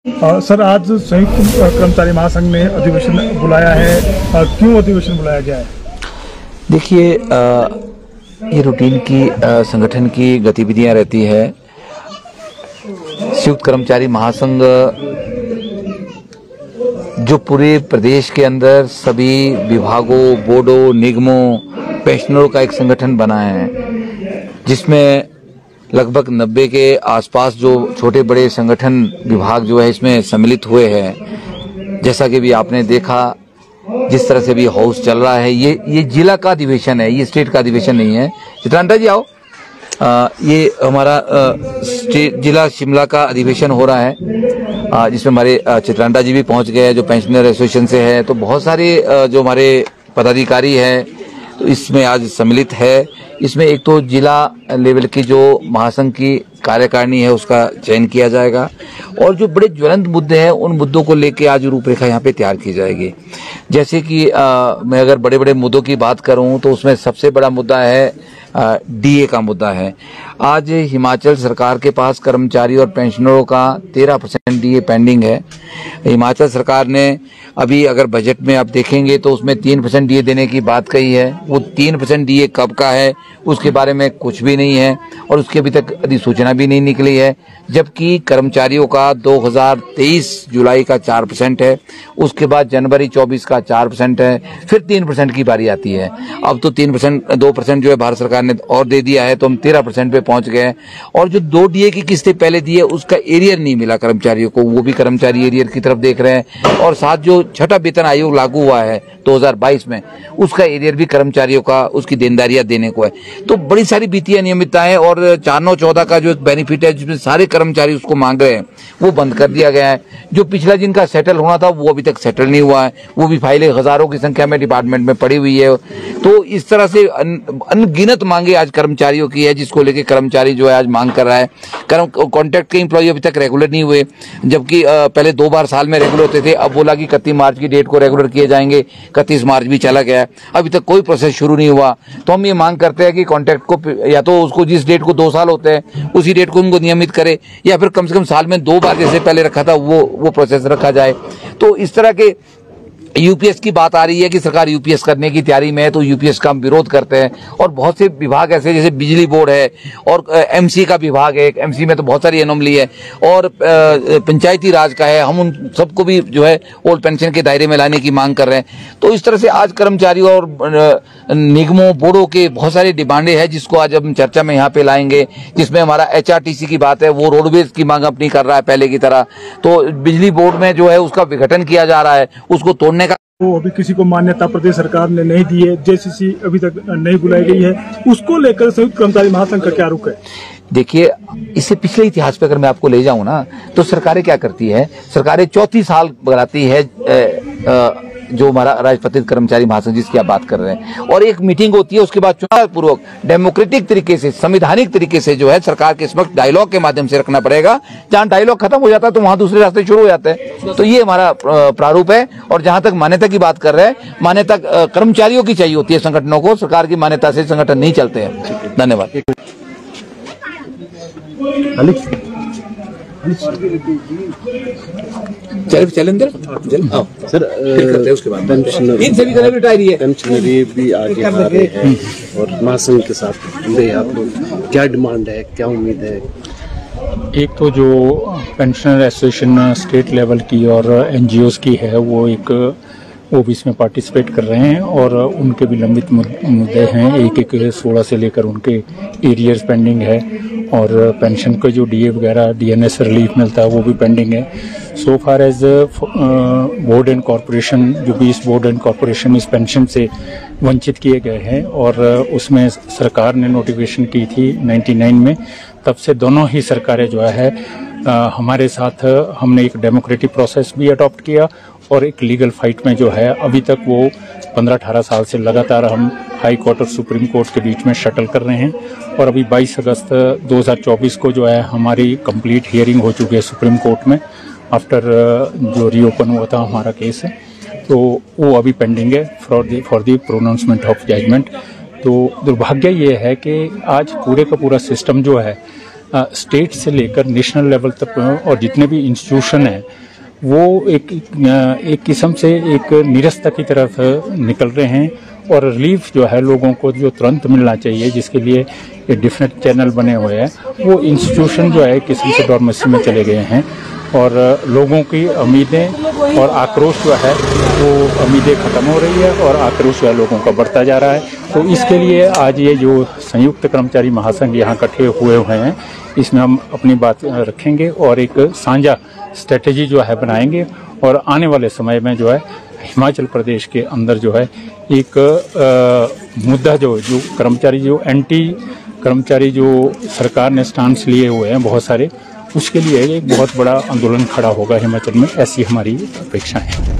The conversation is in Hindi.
सर, आज संयुक्त कर्मचारी महासंघ ने अधिवेशन बुलाया है, क्यों अधिवेशन बुलाया गया है? देखिए, ये रूटीन की संगठन की गतिविधियां रहती है। संयुक्त कर्मचारी महासंघ जो पूरे प्रदेश के अंदर सभी विभागों, बोर्डों, निगमों, पेंशनरों का एक संगठन बना है, जिसमें लगभग 90 के आसपास जो छोटे बड़े संगठन विभाग जो है इसमें सम्मिलित हुए हैं। जैसा कि भी आपने देखा, जिस तरह से भी हाउस चल रहा है, ये जिला का अधिवेशन है, ये स्टेट का अधिवेशन नहीं है। चित्रांटा जी आओ। ये हमारा जिला शिमला का अधिवेशन हो रहा है, जिसमें हमारे चित्रांटा जी भी पहुंच गए हैं, जो पेंशनर एसोसिएशन से है। तो बहुत सारे जो हमारे पदाधिकारी हैं तो इसमें आज सम्मिलित है। इसमें एक तो जिला लेवल की जो महासंघ की कार्यकारिणी है उसका चयन किया जाएगा, और जो बड़े ज्वलंत मुद्दे हैं उन मुद्दों को लेके आज रूपरेखा यहाँ पे तैयार की जाएगी। जैसे कि मैं अगर बड़े बड़े मुद्दों की बात करूँ तो उसमें सबसे बड़ा मुद्दा है डीए का मुद्दा है। आज हिमाचल सरकार के पास कर्मचारी और पेंशनरों का 13% डीए पेंडिंग है। हिमाचल सरकार ने अभी अगर बजट में आप देखेंगे तो उसमें 3% डीए देने की बात कही है। वो 3% डीए कब का है उसके बारे में कुछ भी नहीं है, और उसकी अभी तक अधिसूचना भी नहीं निकली है। जबकि कर्मचारियों का 2023 जुलाई का 4% है, उसके बाद जनवरी 24 का 4% है, फिर 3% की बारी आती है। अब तो 2% जो है भारत सरकार ने और दे दिया है, तो हम 13% पे पहुंच गए। और जो 2 डीए की किस्तें पहले दी है उसका एरियर नहीं मिला कर्मचारियों को, वो भी कर्मचारी एरियर की तरफ देख रहे हैं। और साथ जो छठा वेतन आयोग लागू हुआ है 2022 में, उसका एरियर भी कर्मचारियों का उसकी देनदारियां देने को है। तो बड़ी सारी वित्तीय अनियमितताएं, और 4/9/14 का जो एक बेनिफिट है जिसमें सारे कर्मचारी उसको मांग रहे हैं, वो बंद कर दिया गया है। जो पिछला जिनका सेटल होना था वो अभी तक सेटल नहीं हुआ है, वो भी फाइलें हजारों की संख्या में डिपार्टमेंट में पड़ी हुई है। तो इस तरह से अनगिनत मांगे आज कर्मचारियों की है, जिसको लेके कर्मचारी जो है आज मांग कर रहा है। कॉन्ट्रैक्ट के एम्प्लॉय अभी तक रेगुलर नहीं हुए, जबकि पहले 2 बार साल में रेगुलर होते थे। अब बोला कि 31 मार्च की डेट को रेगुलर किए जाएंगे, 31 मार्च भी चला गया है, अभी तक कोई प्रोसेस शुरू नहीं हुआ। तो हम ये मांग करते हैं कि कॉन्ट्रैक्ट को या तो उसको जिस डेट को 2 साल होते हैं उसी डेट को उनको नियमित करे, या फिर कम से कम साल में 2 बार जैसे पहले रखा था वो प्रोसेस रखा जाए। तो इस तरह के यूपीएस की बात आ रही है कि सरकार यूपीएस करने की तैयारी में है, तो यूपीएस का हम विरोध करते हैं। और बहुत से विभाग ऐसे जैसे बिजली बोर्ड है, और एमसी का विभाग है, एमसी में तो बहुत सारी एनोमली है, और पंचायती राज का है। हम उन सबको भी जो है ओल्ड पेंशन के दायरे में लाने की मांग कर रहे हैं। तो इस तरह से आज कर्मचारियों और निगमों, बोर्डों के बहुत सारी डिमांडें हैं, जिसको आज हम चर्चा में यहाँ पे लाएंगे। जिसमें हमारा एचआरटीसी की बात है, वो रोडवेज की मांग अपनी कर रहा है पहले की तरह। तो बिजली बोर्ड में जो है उसका विघटन किया जा रहा है, उसको तोड़ने का वो अभी किसी को मान्यता प्रदेश सरकार ने नहीं दी है, जेसीसी अभी तक नहीं बुलाई गई है, उसको लेकर संयुक्त कर्मचारी महासंघ का क्या रुख है? देखिए, इससे पिछले इतिहास पे अगर मैं आपको ले जाऊं ना, तो सरकारें क्या करती है, सरकारें 34 साल बनाती है जो हमारा राजपत्रित कर्मचारी महासंघ जिसकी आप बात कर रहे हैं, और एक मीटिंग होती है, उसके बाद चुनाव पूर्वक डेमोक्रेटिक तरीके से, संवैधानिक तरीके से जो है सरकार के समक्ष डायलॉग के माध्यम से रखना पड़ेगा। जहां डायलॉग खत्म हो जाता है तो वहां दूसरे रास्ते शुरू हो जाते हैं। तो ये हमारा प्रारूप है। और जहां तक मान्यता की बात कर रहे हैं, मान्यता कर्मचारियों की चाहिए होती है संगठनों को, सरकार की मान्यता से संगठन नहीं चलते हैं। धन्यवाद। सर, पेंशनरी भी आगे आ रहे हैं, और महासंघ के साथ आप लोग क्या डिमांड है, क्या उम्मीद है? एक तो जो पेंशनर एसोसिएशन स्टेट लेवल की और एनजीओज की है, वो भी इसमें पार्टिसिपेट कर रहे हैं, और उनके भी लंबित मुद्दे हैं। एक 16 से लेकर उनके एरियर्स पेंडिंग है, और पेंशन का जो डीए वगैरह डीएनएस रिलीफ मिलता है वो भी पेंडिंग है। So far as board and corporation, जो 20 बोर्ड एंड कॉरपोरेशन इस पेंशन से वंचित किए गए हैं, और उसमें सरकार ने नोटिफिकेशन की थी 99 में। तब से दोनों ही सरकारें जो है हमारे साथ, हमने एक डेमोक्रेटिक प्रोसेस भी अडॉप्ट किया, और एक लीगल फाइट में जो है अभी तक वो 15-18 साल से लगातार हम हाई कोर्ट और सुप्रीम कोर्ट के बीच में शटल कर रहे हैं। और अभी 22 अगस्त 2024 को जो है हमारी कंप्लीट हियरिंग हो चुकी है सुप्रीम कोर्ट में, आफ्टर जो रीओपन हुआ था हमारा केस है, तो वो अभी पेंडिंग है for the pronouncement of judgement. तो दुर्भाग्य ये है कि आज पूरे का पूरा सिस्टम जो है स्टेट से लेकर नेशनल लेवल तक और जितने भी इंस्टीट्यूशन हैं वो एक किस्म से एक निरस्ता की तरफ निकल रहे हैं और रिलीफ जो है लोगों को जो तुरंत मिलना चाहिए, जिसके लिए ये डिफरेंट चैनल बने हुए हैं, वो इंस्टीट्यूशन जो है एक किस्म से डॉर्मेसी में चले गए हैं और लोगों की उम्मीदें और आक्रोश जो है वो उम्मीदें ख़त्म हो रही है और आक्रोश जो है लोगों का बढ़ता जा रहा है। तो इसके लिए आज ये जो संयुक्त कर्मचारी महासंघ यहाँ इकट्ठे हुए हैं, इसमें हम अपनी बात रखेंगे और एक साझा स्ट्रेटेजी जो है बनाएंगे और आने वाले समय में जो है हिमाचल प्रदेश के अंदर जो है एक मुद्दा जो कर्मचारी जो एंटी कर्मचारी जो सरकार ने स्टांस लिए हुए हैं बहुत सारे, उसके लिए एक बहुत बड़ा आंदोलन खड़ा होगा हिमाचल में, ऐसी हमारी अपेक्षा है।